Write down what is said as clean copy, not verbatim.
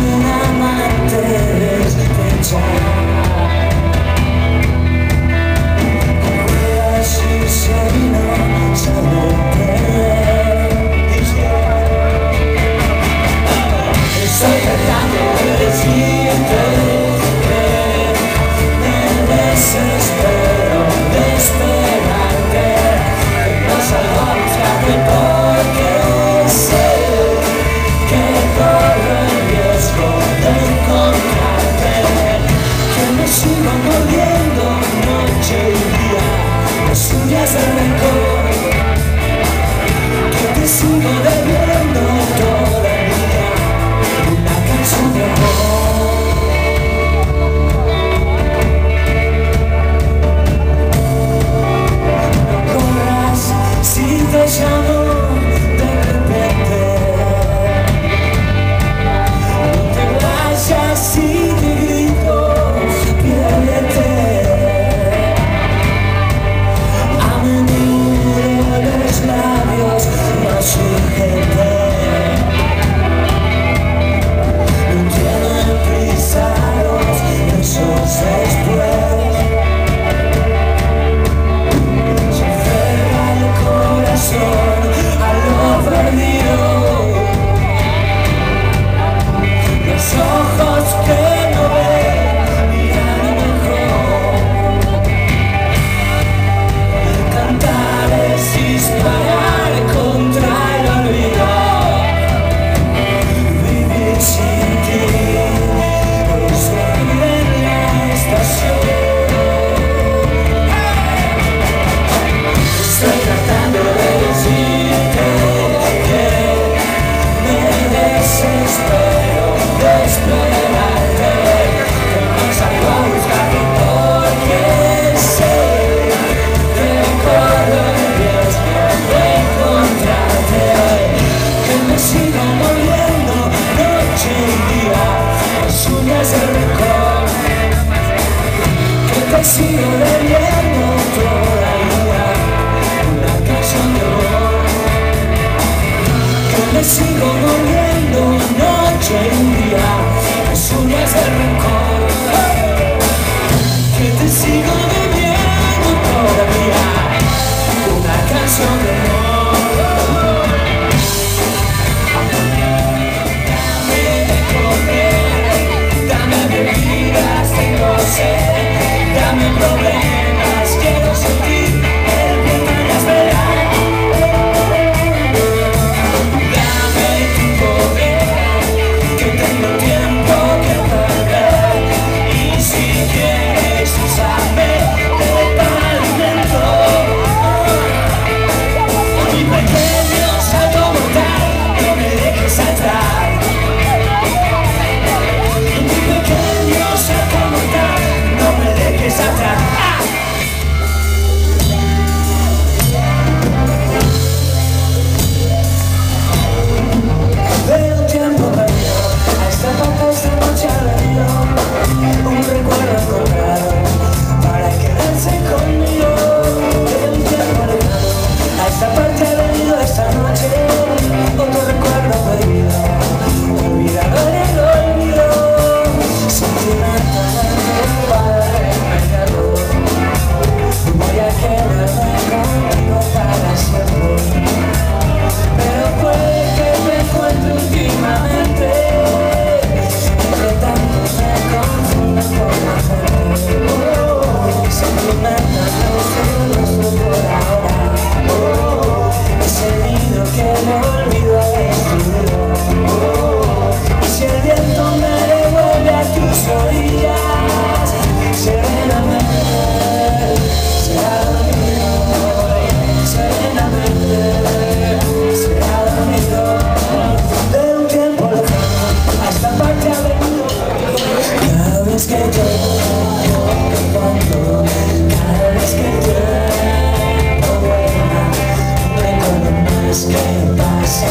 un amante despechado. Juegas y si no sabes perder. Estoy tratando de decirte que me desespero de esperarte, que no salgo a buscarte porque sé que corro el riesgo de encontrarte, que me sigo moviendo noche y día, las uñas del rencor, que te sigo debiendo toda el día una canción de amor. No corras si te llamo de repente. Si te grito, piérdete. A menudo los labios más urgentes no tienen prisa los besos después. Se aferra el corazón a lo perdido. Los ojos que no ven miran mejor. Cantar es disparar contra el olvido. Vivir sin ti es dormir en la estación. Estoy tratando de decirte que me desespero de esperarte, que no salgo a buscarte porque sé que corro el riesgo de encontrarte, que me sigo moviendo noche y día, las uñas del rencor, que te sigo debiendo todavía una canción de amor, que me sigo moviendo noche y día, las uñas del rencor, que te sigo debiendo todavía una canción de amor. Dame de comer, dame bebidas, tengo sed, dame problemas, quiero sentir el viento en las velas. Dame tu poder, que tengo tiempo que perder, y si quieres usarme de pavimento, mi pequeño salto mortal, no me dejes entrar. Mi pequeño salto mortal, no me dejes entrar. Veo tiempo perdido, a esta parte esta noche ha venido un recuerdo encontrado para quedarse conmigo. Veo un tiempo lejano, a esta parte ha venido esta noche otro recuerdo perdido, olvidado en el olvido, sentimental para remediarlo. Voy a quedarme contigo para siempre, pero puede que me encuentre últimamente entre tanto me confunden por la gente. Sentimental no estoy por ahora. Ese nido que el olvido ha destruido. Y si el viento me devuelve a tus orillas, serenamente será dormido, serenamente será dormido. De un tiempo lejano a esta parte ha venido. Cada vez que yo cuando, cada vez que yo vuelva, no recuerdo más que pasa.